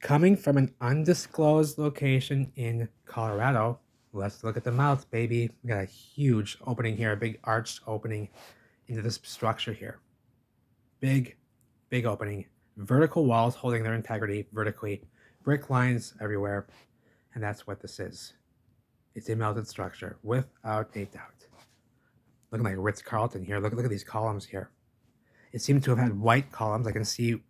Coming from an undisclosed location in Colorado, let's look at the mouth, baby. We got a huge opening here, a big arched opening into this structure here. Big, big opening. Vertical walls holding their integrity vertically. Brick lines everywhere. And that's what this is. It's a melted structure, without a doubt. Looking like Ritz-Carlton here. Look at these columns here. It seemed to have had white columns. I can see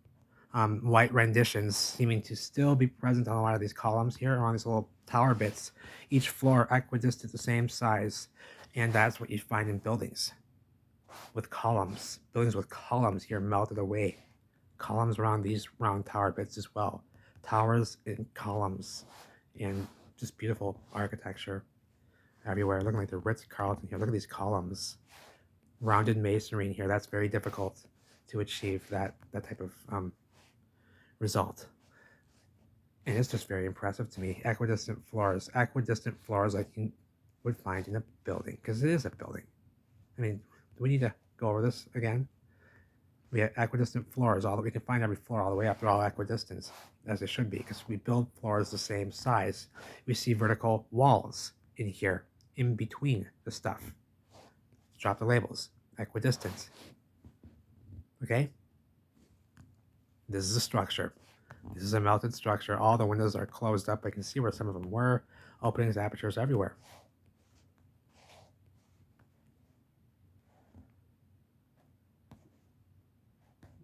white renditions seeming to still be present on a lot of these columns here, on these little tower bits. Each floor equidistant the same size, and that's what you find in buildings with columns. Buildings with columns here melted away. Columns around these round tower bits as well. Towers in columns, and just beautiful architecture everywhere. Looking like the Ritz-Carlton here. Look at these columns. Rounded masonry in here. That's very difficult to achieve that type of result. And it's just very impressive to me. Equidistant floors like you would find in a building, because it is a building. I mean, do we need to go over this again? We have equidistant floors. We can find every floor all the way up. They're all equidistant, as they should be, because we build floors the same size. We see vertical walls in here, in between the stuff. Drop the labels. Equidistant. Okay? This is a structure. This is a melted structure. All the windows are closed up. I can see where some of them were. Openings, apertures everywhere.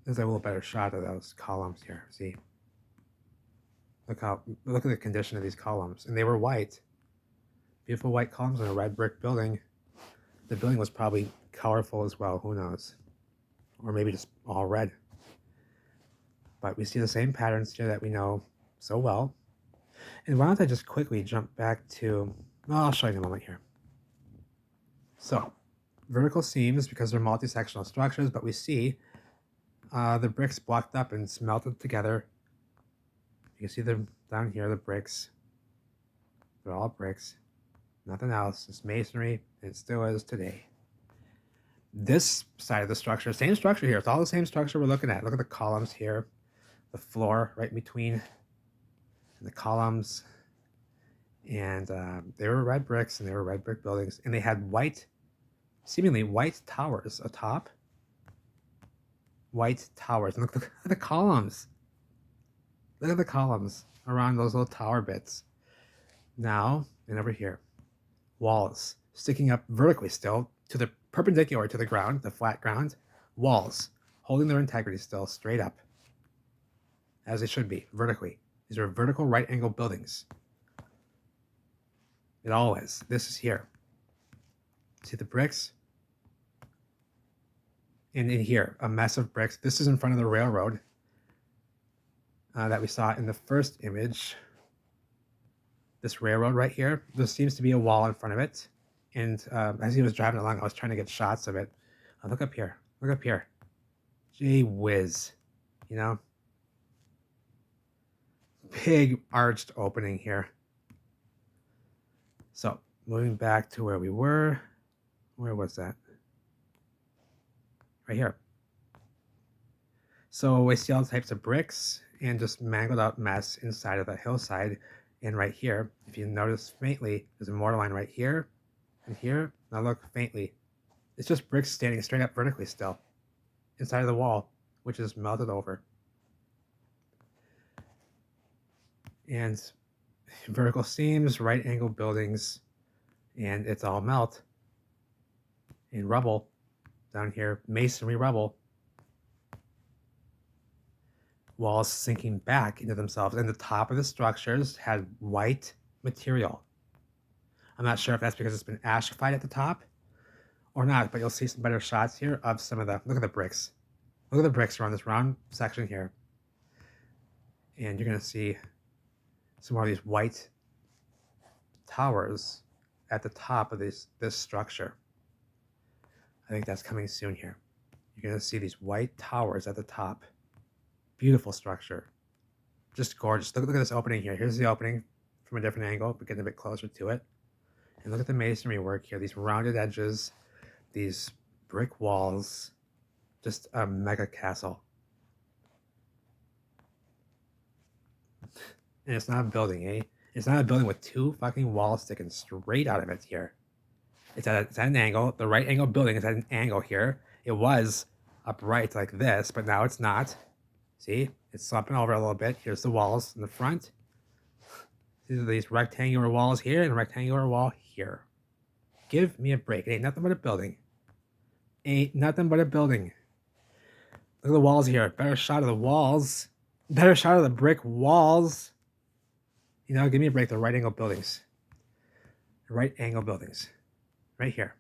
There's a little better shot of those columns here. See? Look at the condition of these columns. And they were white. Beautiful white columns in a red brick building. The building was probably colorful as well. Who knows? Or maybe just all red. But we see the same patterns here that we know so well. And why don't I just quickly jump back to, well, I'll show you in a moment here. So, vertical seams because they're multi-sectional structures, but we see the bricks blocked up and smelted together. You can see them down here, the bricks. They're all bricks, nothing else. It's masonry, and it still is today. This side of the structure, same structure here. It's all the same structure we're looking at. Look at the columns here. The floor right in between the columns, and they were red bricks, and they were red brick buildings, and they had white, seemingly white towers atop. White towers. And look at the columns. Look at the columns around those little tower bits. Now, and over here, walls sticking up vertically still to the perpendicular to the ground, the flat ground. Walls holding their integrity still straight up, as they should be, vertically. These are vertical right angle buildings. It always. This is here. See the bricks? And in here, a mess of bricks. This is in front of the railroad that we saw in the first image. This railroad right here, there seems to be a wall in front of it. And as he was driving along, I was trying to get shots of it. Look up here. Look up here. Gee whiz. You know? Big arched opening here. So, moving back to where we were. Where was that? Right here. So we see all types of bricks and just mangled out mess inside of the hillside. And right here, if you notice faintly, there's a mortar line right here and here. Now look faintly. It's just bricks standing straight up vertically still inside of the wall, which is melted over. And vertical seams, right angle buildings, and it's all melt. And rubble down here, masonry rubble. Walls sinking back into themselves, and the top of the structures had white material. I'm not sure if that's because it's been ashified at the top or not, but you'll see some better shots here of some of the, look at the bricks. Look at the bricks around this round section here. And you're going to see some more of these white towers at the top of this structure. I think that's coming soon here. You're going to see these white towers at the top. Beautiful structure. Just gorgeous. Look at this opening here. Here's the opening from a different angle, but getting a bit closer to it. And look at the masonry work here. These rounded edges, these brick walls. Just a mega castle. And it's not a building, eh? It's not a building with two fucking walls sticking straight out of it here. It's at an angle. The right angle building is at an angle here. It was upright like this, but now it's not. See? It's slumping over a little bit. Here's the walls in the front. These are these rectangular walls here and a rectangular wall here. Give me a break. It ain't nothing but a building. Ain't nothing but a building. Look at the walls here. Better shot of the walls. Better shot of the brick walls. You know, give me a break. The right angle buildings. The right angle buildings. Right here.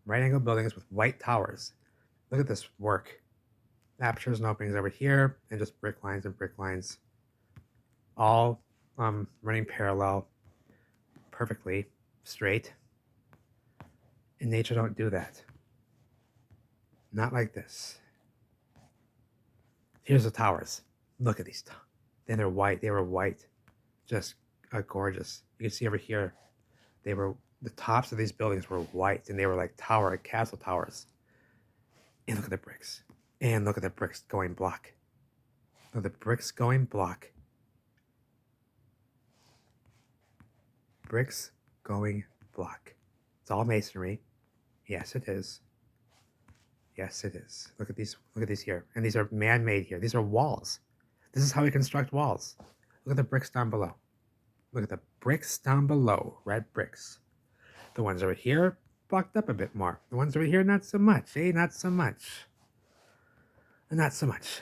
Right angle buildings with white towers. Look at this work. Apertures and openings over here, and just brick lines and brick lines. All running parallel perfectly straight. In nature, don't do that. Not like this. Here's the towers. Look at these. Then they're white. They were white. Just gorgeous. You can see over here, the tops of these buildings were white, and they were like castle towers. And look at the bricks. And look at the bricks going block. Look at the bricks going block. Bricks going block. It's all masonry. Yes, it is. Yes, it is. Look at these here. And these are man-made here. These are walls. This is how we construct walls. Look at the bricks down below. Look at the bricks down below. Red bricks. The ones over here blocked up a bit more. The ones over here, not so much. Eh? Not so much. Not so much.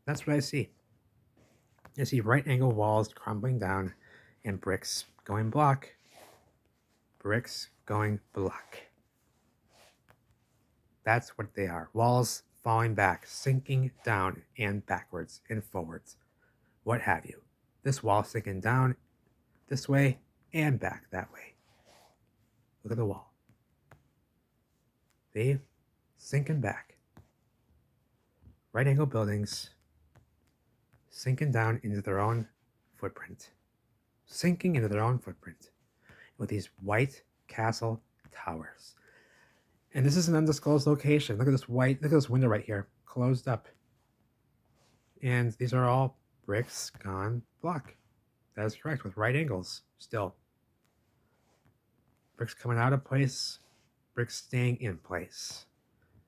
That's what I see. I see right angle walls crumbling down and bricks going block. Bricks going block. That's what they are. Walls falling back, sinking down and backwards and forwards. What have you. This wall sinking down this way and back that way. Look at the wall. See? Sinking back. Right angle buildings sinking down into their own footprint. Sinking into their own footprint with these white castle towers. And this is an undisclosed location. Look at this look at this window right here, closed up. And these are all bricks gone block. That is correct, with right angles still. Bricks coming out of place, bricks staying in place.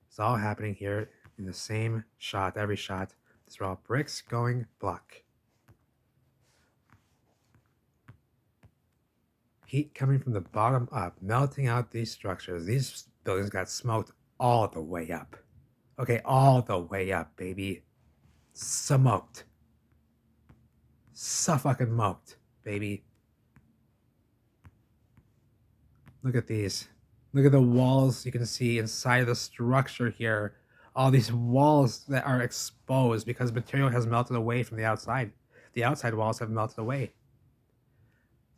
It's all happening here in the same shot, every shot. These are all bricks going block. Heat coming from the bottom up, melting out these structures. These buildings got smoked all the way up. Okay, all the way up, baby. Smoked. So fucking moked, baby. Look at these. Look at the walls you can see inside of the structure here. All these walls that are exposed because material has melted away from the outside. The outside walls have melted away.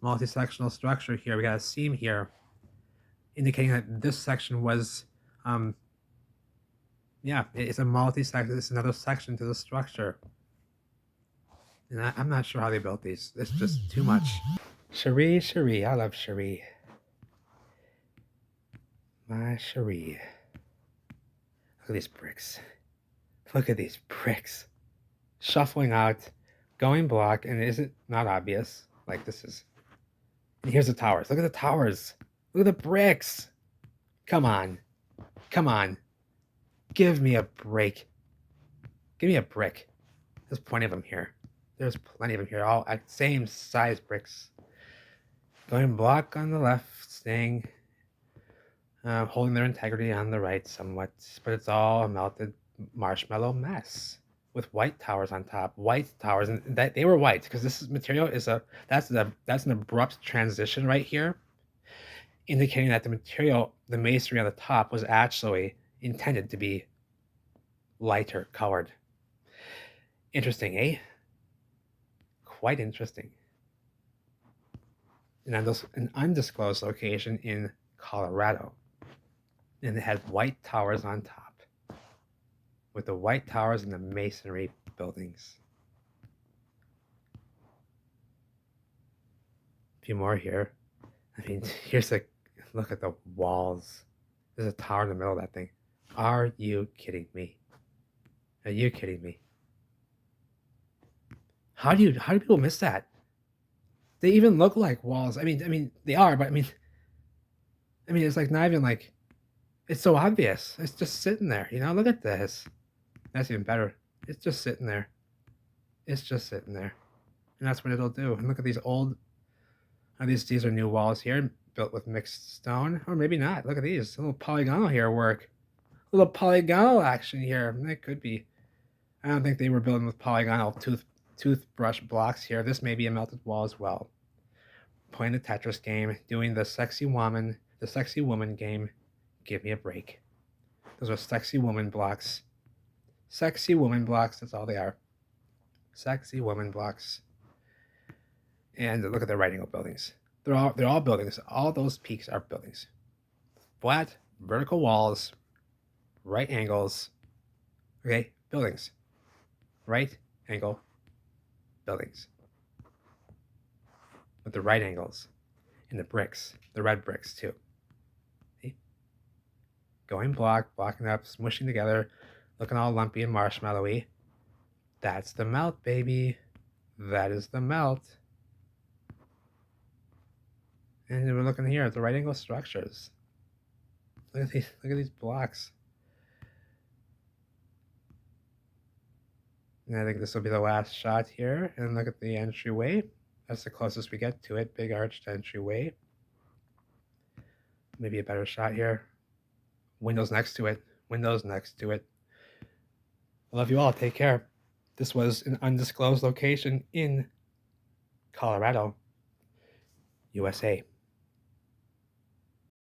Multi-sectional structure here. We got a seam here indicating that this section was, yeah, it's a multi-section. It's another section to the structure. And I'm not sure how they built these. It's just too much. Cherie. I love Cherie. My Cherie. Look at these bricks. Look at these bricks. Shuffling out, going block, and is it not obvious? Like this is... And here's the towers. Look at the towers. Look at the bricks. Come on. Come on. Give me a break. Give me a brick. There's plenty of them here. There's plenty of them here. All at same size bricks. Going block on the left, staying... holding their integrity on the right somewhat, but it's all a melted marshmallow mess with white towers on top. White towers, and that they were white because this material is that's an abrupt transition right here, indicating that the material, the masonry on the top, was actually intended to be lighter colored. Interesting, eh? Quite interesting. An undisclosed location in Colorado. And it had white towers on top, with the white towers and the masonry buildings. A few more here. I mean, here's a look at the walls. There's a tower in the middle of that thing. Are you kidding me? Are you kidding me? How do people miss that? They even look like walls. I mean, they are, but I mean, it's like not even like it's so obvious. It's just sitting there, you know. Look at this. That's even better. It's just sitting there. It's just sitting there, and that's what it'll do. And look at these old. These are new walls here, built with mixed stone, or maybe not. Look at these. A little polygonal here work. A little polygonal action here. It could be. I don't think they were building with polygonal toothbrush blocks here. This may be a melted wall as well. Playing the Tetris game, doing the sexy woman game. Give me a break. Those are sexy woman blocks. Sexy woman blocks, that's all they are. Sexy woman blocks. And look at the right angle buildings. They're all buildings. All those peaks are buildings. Flat, vertical walls, right angles. Okay, buildings. Right angle buildings. With the right angles. And the bricks. The red bricks too. See? Going blocking up, smushing together, looking all lumpy and marshmallowy. That's the melt, baby. That is the melt. And we're looking here at the right angle structures. Look at these blocks. And I think this will be the last shot here. And look at the entryway. That's the closest we get to it. Big arched entryway. Maybe a better shot here. Windows next to it. Windows next to it. I love you all. Take care. This was an undisclosed location in Colorado, USA.